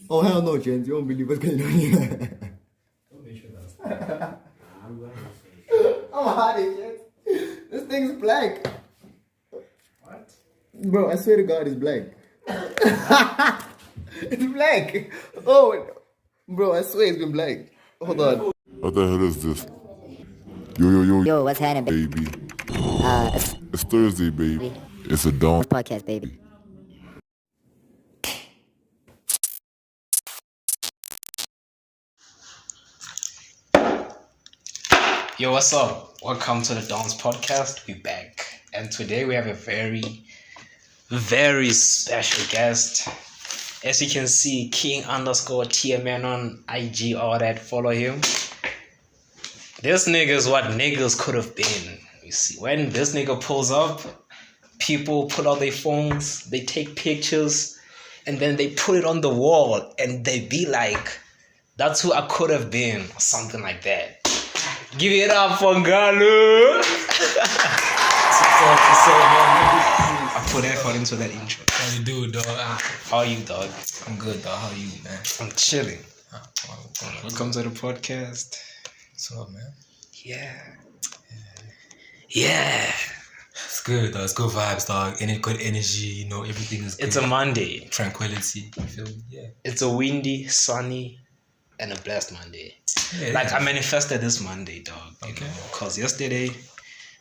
Oh, hell no, James. You won't believe what's going on here. I'm hiding, James. This thing's black. What? Bro, I swear to God, it's black. It's black. Oh, bro, I swear it's been black. Hold on. What the hell is this? Yo, Yo, what's happening, baby. It's Thursday, baby. It's a dawn. podcast, baby? Yo, what's up? Welcome to the Dawn's podcast. We're back. And today we have a very, very special guest. As you can see, King_TMN on IG, all that. Follow him. This nigga is what niggas could have been. You see, when this nigga pulls up, people pull out their phones, they take pictures, and then they put it on the wall, and they be like, that's who I could have been, or something like that. Give it up for Ngalo. I put effort into that intro. How you do, dog? How are you, dog? I'm good, dog. How you, man? I'm chilling. Welcome Welcome to the podcast. What's up, man? Yeah. It's good, dog. It's good vibes, dog. Any good energy, you know, everything is good. It's a Monday. Tranquility. You feel me? Yeah. It's a windy, sunny, and a blessed Monday. Yeah, Like, yeah. I manifested this Monday, dog. Okay. Because yesterday,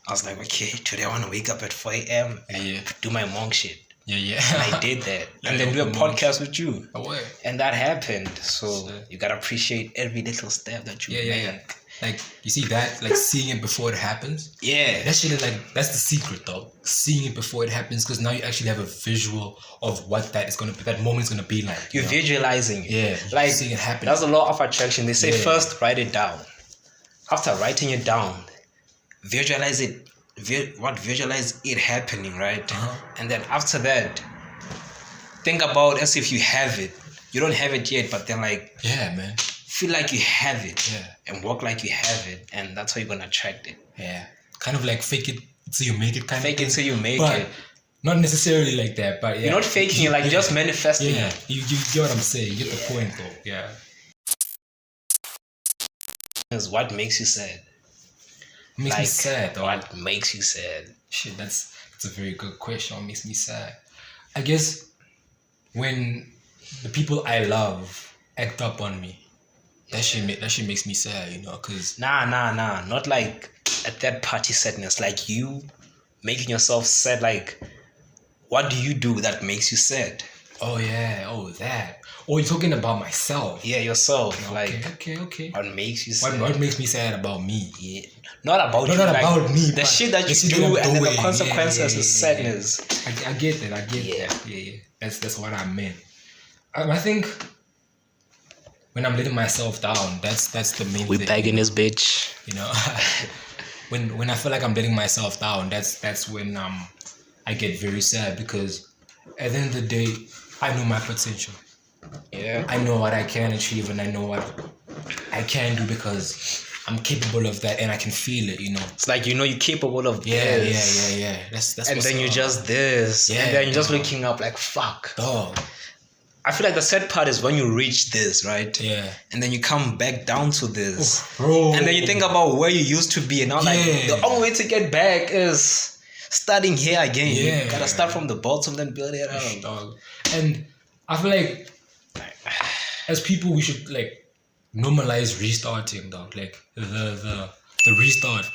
I was like, okay, today I want to wake up at 4 a.m. and do my monk shit. Yeah. And I did that. Yeah, And then do a monk. podcast with you. Oh, what? And that happened. So Shit. you got to appreciate every little step that you Yeah. make. Like, you see that? Like, seeing it before it happens? Yeah. That shit is like, that's the secret, dog. Seeing it before it happens, because now you actually have a visual of what that is going to be, that moment is going to be like. You're know? visualizing it. Yeah. Like, seeing it happen. that's a law of attraction. They say Yeah. first write it down. After writing it down, visualize it. Visualize it happening, right? And then after that, think about as if you have it. You don't have it yet, but then like Yeah, man. feel like you have it. Yeah. And walk like you have it, and that's how you're gonna attract it. Yeah. Kind of like fake it till you make it kind Fake of it thing. till you make But it. not necessarily like that, but yeah. You're not faking it, like just manifesting Yeah, it. you get what I'm saying. You get the point, though. Yeah. Is what makes you sad. Makes me sad, though. What makes you sad? Shit, that's a very good question. What makes me sad? I guess when the people I love act up on me, that shit makes me sad, you know, cause Nah. Not like a third party sadness. Like you making yourself sad. Like, what do you do that makes you sad? that. Oh, you're talking about myself. Yeah, yourself. Like, Okay. what makes you sad? What makes me sad about me? Yeah. Not about No, you. not like, about me, The but shit that the you shit do, that I'm and then the doing. consequences Yeah. is sadness. I get that. Yeah. Yeah. That's what I meant. I think when I'm letting myself down, that's the main We thing. back in this bitch. You know, when I feel like I'm letting myself down, that's when I get very sad, because at the end of the day, I know my potential. Yeah. I know what I can achieve, and I know what I can do, because I'm capable of that, and I can feel it. You know. It's like, you're capable of this. Yeah. That's And what's then you up. just this. Yeah, And then you're just dog. looking up like, fuck. Dog. I feel like the sad part is when you reach this, right? Yeah. And then you come back down to this. Bro. And then you think about where you used to be, and now like Yeah. the only way to get back is starting here again. Yeah. You gotta start from the bottom, then build it up. Dog. And I feel like as people, we should like normalize restarting, dog. Like the restart,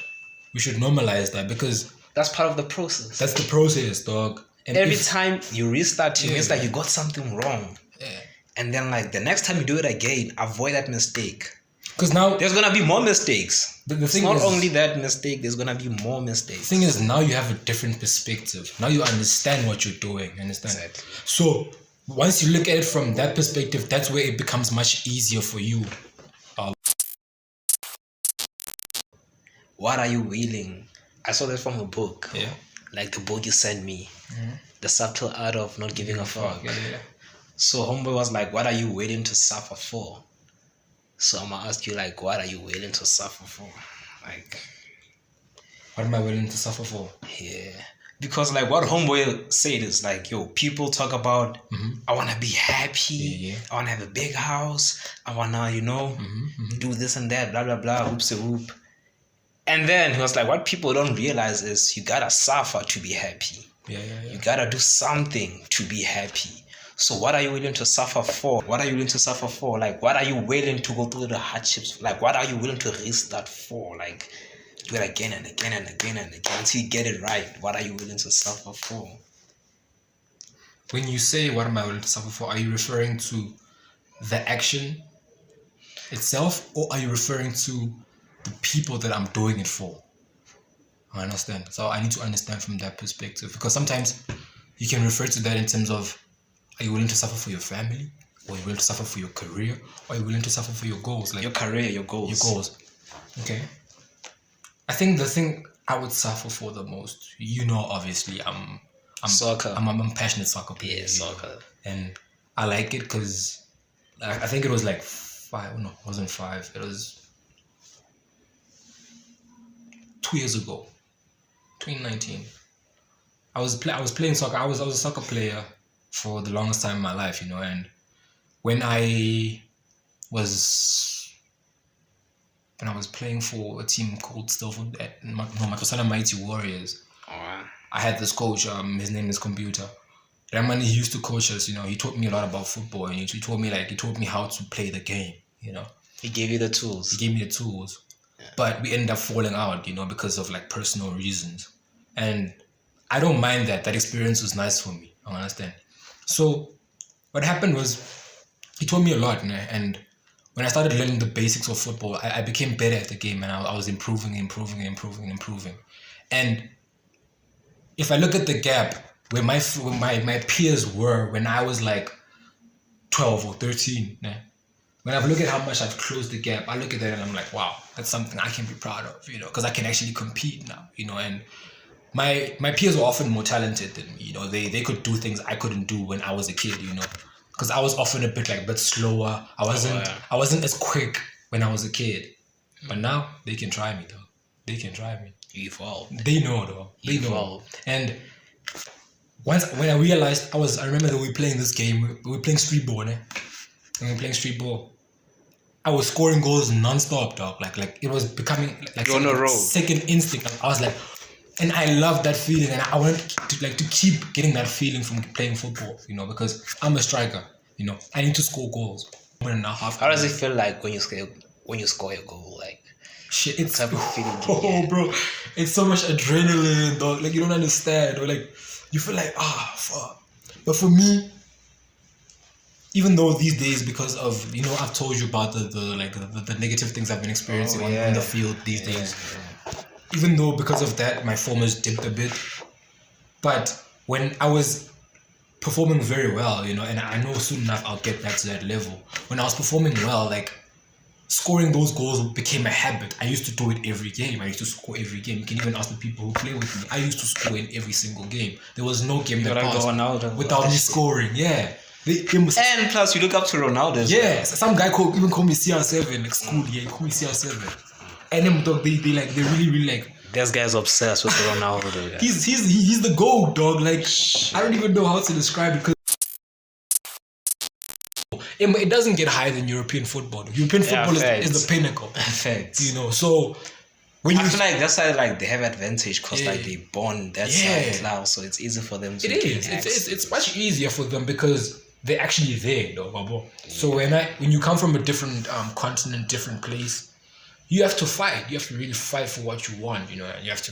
we should normalize that, because That's part of the process. that's the process, dog. And Every if- time you restart, it Yeah. means like you got something wrong. yeah, And then like the next time you do it again, avoid that mistake. because now There's gonna be more mistakes. the It's thing not is, only that mistake, there's gonna be more mistakes. thing is, now you have a different perspective. Now you understand what you're doing. Understand? Exactly. So once you look at it from that perspective, that's where it becomes much easier for you. What are you willing? I saw that from a book. Yeah. Like the book you sent me. The subtle art of not giving a fuck. Yeah. So homeboy was like, what are you willing to suffer for? So I'm gonna ask you, like, what are you willing to suffer for? Like, What am I willing to suffer for? yeah. Because like what Homeboy said is like, yo, people talk about, I want to be happy. I want to have a big house. I want to, do this and that, blah, blah, blah, whoopsie whoop. And then he was like, what people don't realize is you got to suffer to be happy. You got to do something to be happy. So what are you willing to suffer for? What are you willing to suffer for? Like, what are you willing to go through the hardships? Like, what are you willing to risk that for? Like, do it again and again and again and again until you get it right. What are you willing to suffer for? When you say what am I willing to suffer for, are you referring to the action itself, or are you referring to the people that I'm doing it for? I understand. So I need to understand from that perspective, because sometimes you can refer to that in terms of, are you willing to suffer for your family, or are you willing to suffer for your career, or are you willing to suffer for your goals? Like your career, your goals. Your goals. Okay. I think the thing I would suffer for the most, obviously, I'm soccer. I'm a passionate soccer player. Yeah, soccer. And I like it because I think it was like 5. No, it wasn't 5. It was 2 years ago, 2019. I was playing soccer. I was a soccer player for the longest time in my life, and when I was playing for a team called Matosana Mighty Warriors, I had this coach, his name is Computer. That man, he used to coach us, he taught me a lot about football, and he taught me how to play the game, He gave you the tools. He gave me the tools. Yeah. But we ended up falling out, because of like personal reasons. And I don't mind that. That experience was nice for me. I understand. So what happened was he taught me a lot, and when I started learning the basics of football, I became better at the game, and I was improving. And if I look at the gap where my peers were when I was like 12 or 13, when I look at how much I've closed the gap, I look at that and I'm like, wow, that's something I can be proud of, because I can actually compete now, and my peers were often more talented than me, they could do things I couldn't do when I was a kid, because I was often a bit slower. I wasn't as quick when I was a kid, but now they can try me though. They can try me. You evolved. They know though. They know. And when I realized, I remember that we were playing this game. We were playing street ball, And we were playing street ball. I was scoring goals non-stop, dog. Like it was becoming like second instinct. I was like, and I loved that feeling, and I wanted to keep getting that feeling from playing football, because I'm a striker. I need to score goals. 1.5. How does it feel like when you score a goal? Like, shit, it's type of feeling. Bro, it's so much adrenaline, dog. Like, you don't understand, or like you feel like fuck. But for me, even though these days, because of I've told you about the negative things I've been experiencing on the field these days. Even though because of that my form has dipped a bit, but when I was performing very well, and I know soon enough I'll get back to that level. When I was performing well, like scoring those goals became a habit. I used to do it every game. I used to score every game. You can even ask the people who play with me. I used to score in every single game. There was no game that passed without me scoring. Yeah. And plus, you look up to Ronaldo. Yeah. Some guy even called me CR7, like school. Yeah, he called me CR7. And them dog, they really like. This guy's obsessed with Ronaldo. Yeah. He's the GOAT, dog. Like, I don't even know how to describe it, because it doesn't get higher than European football. European football is the pinnacle. Facts. So when I feel like that's why they have advantage, because like they born that side now, so it's easy for them to. It is. It's much easier for them because they're actually there, though. So when you come from a different continent, different place, you have to fight. You have to really fight for what you want, and you have to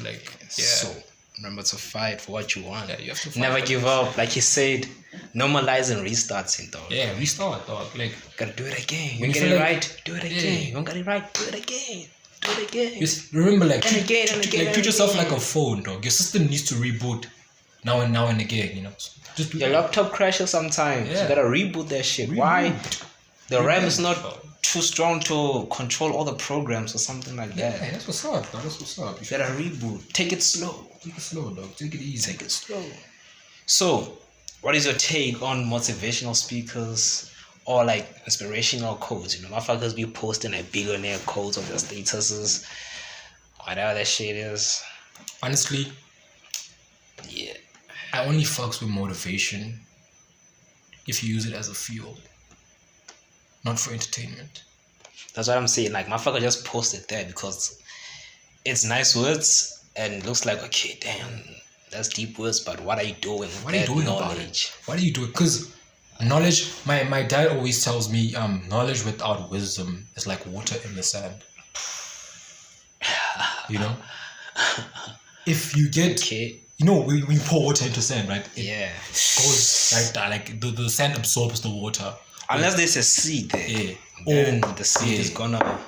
So remember to fight for what you want. Yeah, you have to fight. Never give up. Like he said, normalize and restarts it, dog. Yeah, restart, dog. Like, gotta do it again. You get it right, do it again. You don't get it right, do it again. Do it again. Just remember, and again. Treat yourself like a phone, dog. Your system needs to reboot now and again, Just your laptop crashes sometimes. You gotta reboot that shit. Why? The RAM is not too strong to control all the programs or something like that. Yeah, that's what's up, dog. That's what's up. You gotta reboot. Take it slow. Take it slow, dog. Take it easy. Take it slow. So, what is your take on motivational speakers or like inspirational quotes? Motherfuckers be posting like billionaire quotes on their statuses, whatever that shit is. Honestly, I only fucks with motivation if you use it as a fuel, not for entertainment. That's what I'm saying. Like, motherfucker just posted that because it's nice words and looks like, okay, damn, that's deep words, but what are you doing? What are you doing about it? What are you doing? Because knowledge, my dad always tells me, knowledge without wisdom is like water in the sand. You know? If you get, Okay. you know, when you pour water into sand, right? It Yeah. goes like that. Like the sand absorbs the water. Unless there's a seed there. Yeah. Then Or the seed is gonna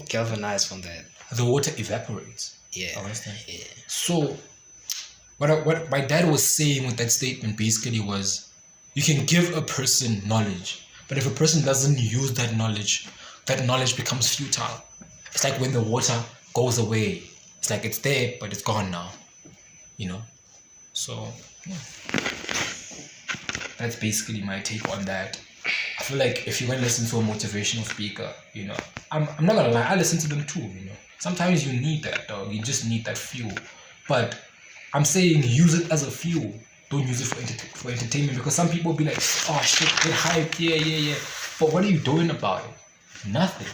galvanize from that. the water evaporates. Yeah. Understand? Yeah. So, what my dad was saying with that statement basically was, you can give a person knowledge, but if a person doesn't use that knowledge becomes futile. It's like when the water goes away. It's like it's there, but it's gone now. You know? So, yeah. That's basically my take on that. I feel like if you're going to listen to a motivational speaker, you know, I'm not going to lie, I listen to them too, you know. Sometimes you need that, dog. You just need that fuel. But I'm saying use it as a fuel. Don't use it for entertainment, because some people be like, oh shit, get hyped, yeah. But what are you doing about it? Nothing.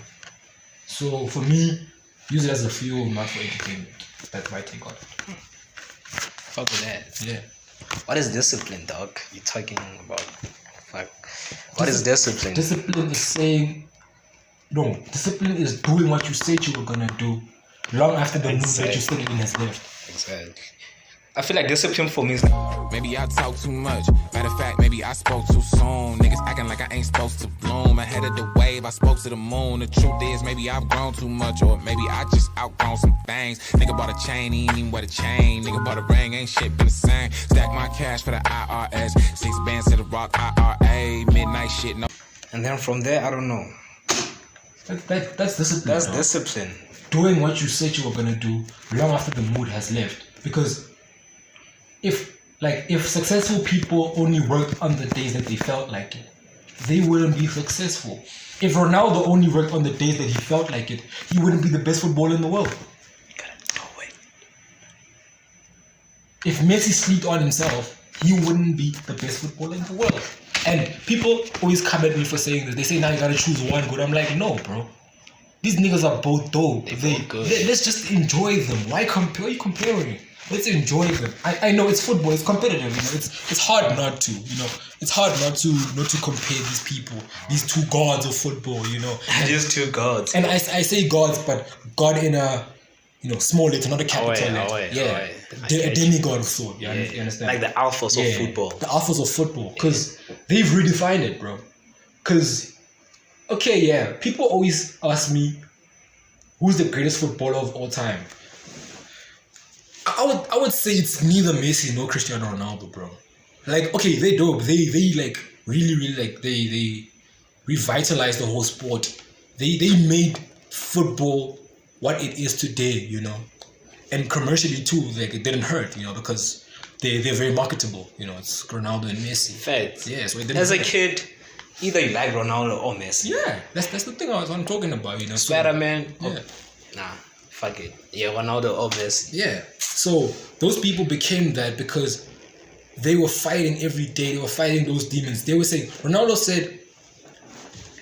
So for me, use it as a fuel, not for entertainment. That's my take on it. Fuck with that. Yeah. What is discipline, dog? You're talking about. Fuck. What is discipline? Discipline is saying, no, discipline is doing what you said you were gonna do long after the mood that you said it in has left. Exactly. I feel like discipline for me is Maybe I talk too much. Matter of fact, maybe I spoke too soon. Niggas acting like I ain't supposed to bloom. Ahead of the wave, I spoke to the moon. The truth is, maybe I've grown too much, or maybe I just outgrown some things. Nigga bought a chain, he ain't even wear a chain. Nigga bought a ring, ain't shit been the same. Stack my cash for the IRS. 6 bands to the rock IRA. Midnight shit, no. and then from there, I don't know. That's discipline. That's bro. discipline. Doing what you said you were gonna do long after the mood has left. Because if successful people only worked on the days that they felt like it, they wouldn't be successful. If Ronaldo only worked on the days that he felt like it, he wouldn't be the best footballer in the world. If Messi slept on himself, he wouldn't be the best footballer in the world. And people always come at me for saying that. They say, now you gotta choose one good. I'm like, no, bro. These niggas are both dope. Both good. Let's just enjoy them. Why are you comparing? Let's enjoy them. I know it's football. It's competitive. You know, it's hard not to. You know, it's hard not to compare these people, these two gods of football. You know, These two gods. and I say gods, but God in a small letter, not a capital letter. Yeah, a demigod of sort. You understand? Like the alphas of football. The alphas of football, because they've redefined it, bro. Because people always ask me, who's the greatest footballer of all time? I would say it's neither Messi nor Cristiano Ronaldo, bro. Like, okay, they dope. They like really like they revitalized the whole sport. They made football what it is today, you know. And commercially too, like it didn't hurt, you know, because they're very marketable, you know. It's Ronaldo and Messi. Facts. Yeah, so it didn't As a hurt. kid, either you like Ronaldo or Messi. Yeah, that's the thing I'm talking about, you know. So, Spider-Man. Yeah. Nah, fuck it. Yeah, Ronaldo or Messi. Yeah. So those people became that because they were fighting every day. They were fighting those demons. They were saying, Ronaldo said,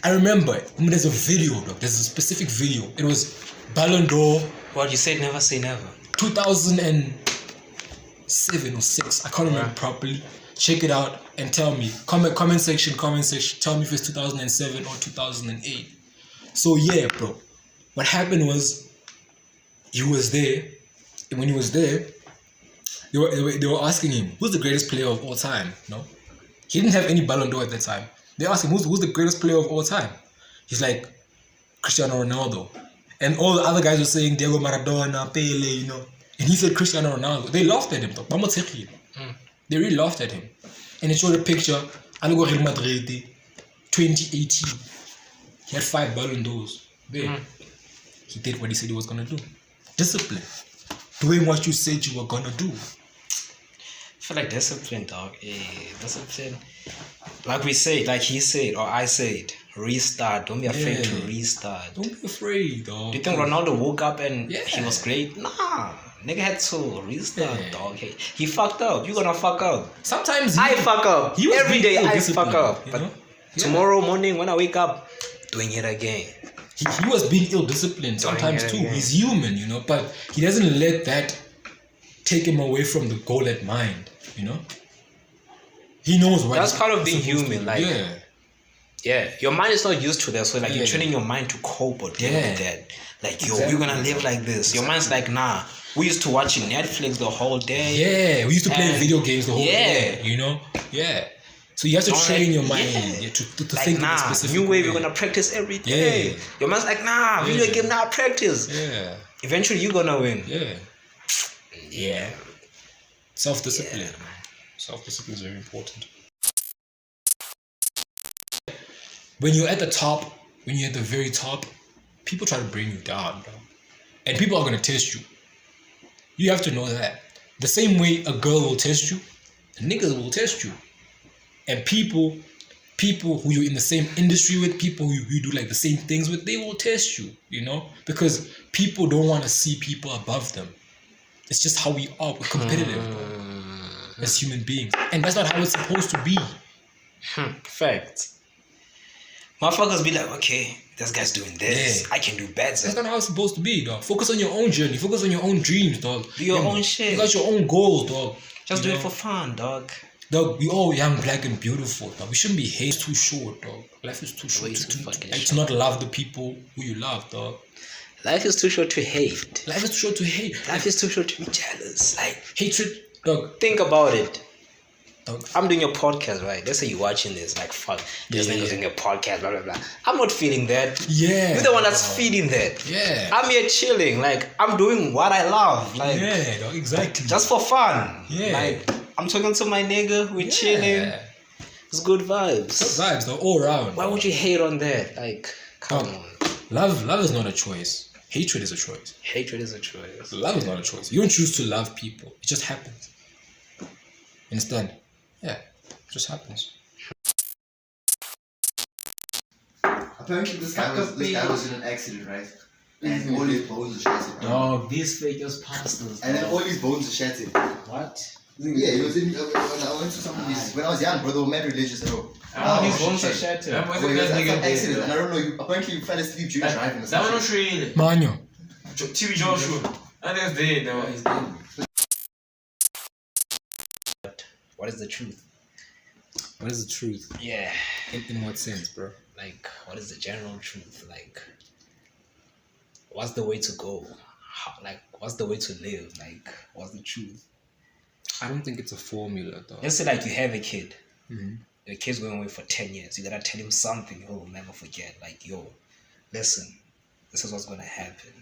I remember it. I mean, there's a video, though. There's a specific video. It was Ballon d'Or What you said, never say never. 2007 or 6. I can't remember properly. Check it out and tell me. Comment section. Tell me if it's 2007 or 2008. So yeah, bro. What happened was, he was there. And when he was there, they were asking him, who's the greatest player of all time? No, he didn't have any Ballon d'Or at that time. They asked him, who's the greatest player of all time? He's like, Cristiano Ronaldo. And all the other guys were saying Diego Maradona, Pele, you know. And he said Cristiano Ronaldo. They laughed at him. They really laughed at him. And he showed a picture, Real Madrid, 2018. He had 5 Ballon d'Ors. There. He did what he said he was going to do. Discipline. Doing what you said you were going to do. I feel like discipline, dog. Discipline. Like we said, like he said, or I said, restart. Don't be afraid to restart. Don't be afraid, dog. Do you think Ronaldo woke up and he was great? Nah. Nigga had to restart, Yeah. dog. He fucked up. You gonna fuck up. Sometimes I fuck up. he was Every being day I ill-disciplined, fuck up. you But know? Yeah. tomorrow morning when I wake up, doing it again. He was being ill-disciplined sometimes it too. again. He's human, you know, but he doesn't let that take him away from the goal at mind, you know. He knows what. That's he's part of being supposed to human, do. like- yeah, Yeah, your mind is not used to that, so like you're Yeah. training your mind to cope or deal with Yeah. that. Like, yo, Exactly. we're gonna live like this. Your mind's like, nah. We used to watching Netflix the whole day. yeah. We used to play And- video games the whole yeah. day, you know. Yeah. So you have to Don't train like- your mind yeah. to Like, think in a nah, specific new way, we're gonna practice every day. Yeah. Your mind's like, nah, video Yeah. game, now practice. Yeah, Eventually, you're gonna win. yeah. Yeah. Self-discipline. Yeah. Self-discipline is very important. When you're at the top, when you're at the very top, people try to bring you down, bro. And people are gonna test you. You have to know that. The same way a girl will test you, niggas will test you. And people who you're in the same industry with, people who you do like the same things with, they will test you, you know? Because people don't want to see people above them. It's just how we are. We're competitive, bro, as human beings. And that's not how it's supposed to be. Fact. Motherfuckers be like, okay, this guy's doing this. Yeah. I can do better. That's not how it's supposed to be, dog. Focus on your own journey. Focus on your own dreams, dog. Do your You know, own shit. You got your own goals, dog. Just You do know? it for fun, dog. Dog, we all young, black, and beautiful, dog. We shouldn't be hate too short, dog. Life is too short Way to, too fucking like, short. to not love the people who you love, dog. Life is too short to hate. Life is too short to hate. Life is too short to be jealous. Like, Hatred, dog. think about it. Dog. I'm doing a podcast, right? Let's say you're watching this, like, fuck, this Yeah, nigga's yeah. doing a podcast, blah, blah, blah. I'm not feeling that. Yeah. You're the one that's feeding that. Yeah. I'm here chilling. Like, I'm doing what I love. Like, Yeah, dog. Exactly. just for fun. Yeah. Like, I'm talking to my nigga. We're chilling. Yeah. It's good vibes. Good vibes, dog. All around. Why would you hate on that? Like, come Dog. on. Love is not a choice. Hatred is a choice. Hatred is a choice. Love is not a choice. You don't choose to love people. It just happens. Understand? Yeah. It just happens. Apparently, this guy was in an accident, right? And all his bones are shattered. Dog, these fake ass pastors. And then all his bones are shattered. What? Yeah, he was in. When I went to some of these. When I was young, bro, they were mad religious at all. His bones are shattered. Well, he was at some accident, and I don't know. Apparently, you fell asleep during driving or That one something. not really. Manyo. TV Joshua. I think it's dead now. He's dead. What is the truth? What is the truth? Yeah. In what sense, bro? Like, what is the general truth? Like, what's the way to go? How, like, what's the way to live? Like, what's the truth? I don't think it's a formula, though. Let's say, like, you have a kid. Mhm. Your kid's going away for 10 years. You gotta tell him something he will never forget. Like, yo, listen, this is what's gonna happen.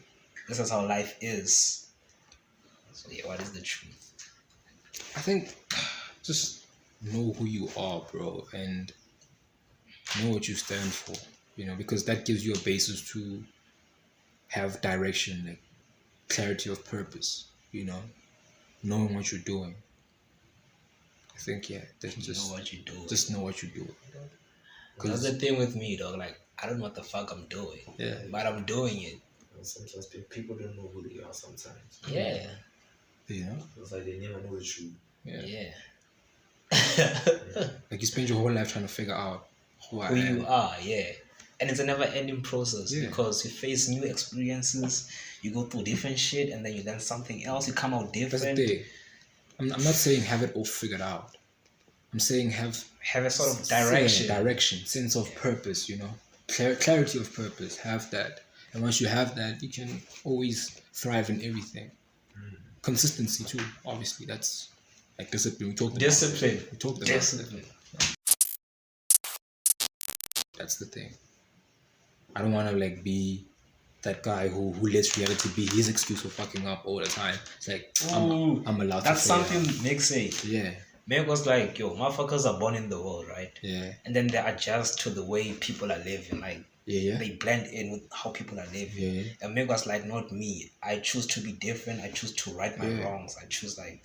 This is how life is. So, yeah, what is the truth? I think just know who you are, bro, and know what you stand for, you know, because that gives you a basis to have direction, like clarity of purpose, you know, knowing what you're doing. I think, yeah, You know what you do. just know what you're doing. That's the thing with me, dog. Like, I don't know what the fuck I'm doing. Yeah. But I'm doing it. Sometimes people don't know who they are sometimes. Yeah. You know? It's like they never know the truth. Yeah. Like you spend your whole life trying to figure out who I Who am. you are, yeah. And it's a never ending process Yeah. because you face new experiences, you go through different shit, and then you learn something else, you come out That's different. the thing. I'm not saying have it all figured out. I'm saying have Have a sort of direction. direction, sense of purpose, you know, clarity of purpose. Have that, and once you have that, you can always thrive in everything. Consistency too, obviously. That's like discipline. We talked about Discipline. it. We talked about Discipline. it. That's the thing. I don't want to like be that guy who lets reality be his excuse for fucking up all the time. It's like Ooh, I'm allowed That's to fail. something Meg said. Yeah, Meg was like, yo, motherfuckers are born in the world, right? yeah, And then they adjust to the way people are living. Like, yeah, they blend in with how people are living. yeah. And Meg was like, not me. I choose to be different. I choose to right my Yeah. wrongs. I choose, like,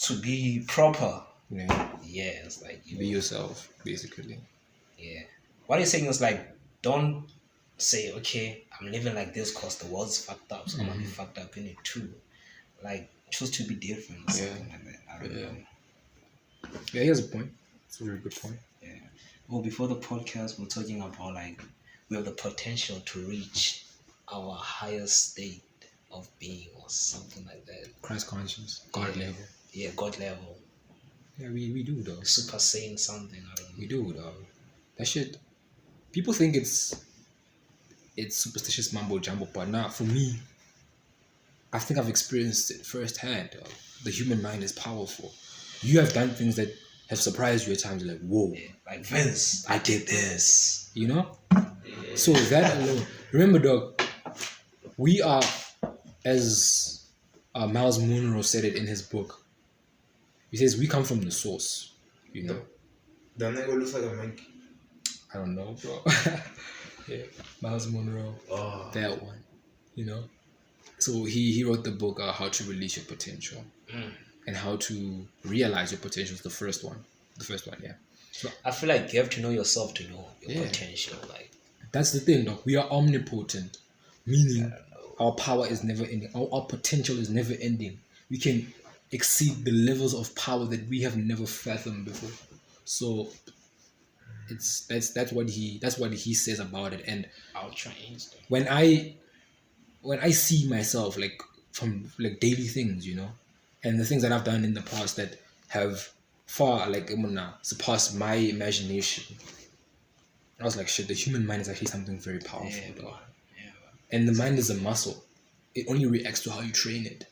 to be proper. Yeah. Yeah, it's like, yo, Be yourself, basically. yeah. What he's saying is like, don't say, okay, I'm living like this because the world's fucked up, so I'm gonna be fucked up in it too. Like, choose to be different. Something like that. I don't know. Yeah, he has a point. It's a very good point. Yeah. Well, before the podcast, we're talking about like we have the potential to reach our highest state of being or something like that. Christ conscious, God level. Yeah, God level. Yeah, we do though. Super Saiyan something. I don't know. We do though. That shit. People think it's superstitious mumbo jumbo, but not for me. I think I've experienced it firsthand. The human mind is powerful. You have done things that have surprised you at times. Like, whoa, Yeah, like Vince, I did this. you know. So that alone. Remember, dog. We are, as Miles Monroe said it in his book. He says we come from the source. You know. The nigga looks like a monkey. I don't know, bro. Yeah, Miles Monroe. Oh. That one. You know. So he wrote the book How to Release Your Potential and how to realize your potential is the first one. Yeah. So I feel like you have to know yourself to know your Yeah. potential. Like, that's the thing, dog. We are omnipotent, meaning our power is never ending. Our potential is never ending. We can exceed the levels of power that we have never fathomed before. So that's what he says about it. And Ultra Instinct. when I see myself like from like daily things, you know, and the things that I've done in the past that have far like surpassed my imagination, I was like, shit, the human mind is actually something very powerful. Yeah, dog. man. Yeah, man. And the mind is a muscle. It only reacts to how you train it.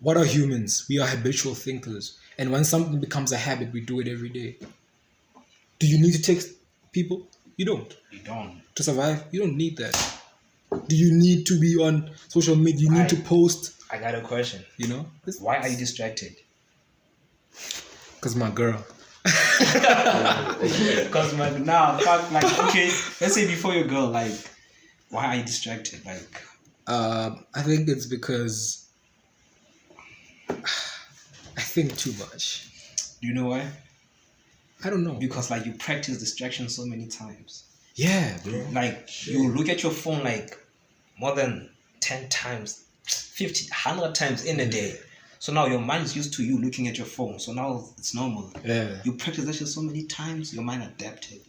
What are humans? We are habitual thinkers. And when something becomes a habit, we do it every day. Do you need to text people? You don't. You don't. To survive, you don't need that. Do you need to be on social media? You need to post, I got a question. you know? Why are you distracted? Because my girl. Because okay, let's say before your girl, like, why are you distracted? Like, I think it's because I think too much. do you know why? I don't know. Because like you practice distraction so many times. Yeah, bro. Like you look at your phone like more than 10 times, 50, 100 times in a day. So now your mind is used to you looking at your phone. So now it's normal. Yeah. You practice that shit so many times, your mind adapted.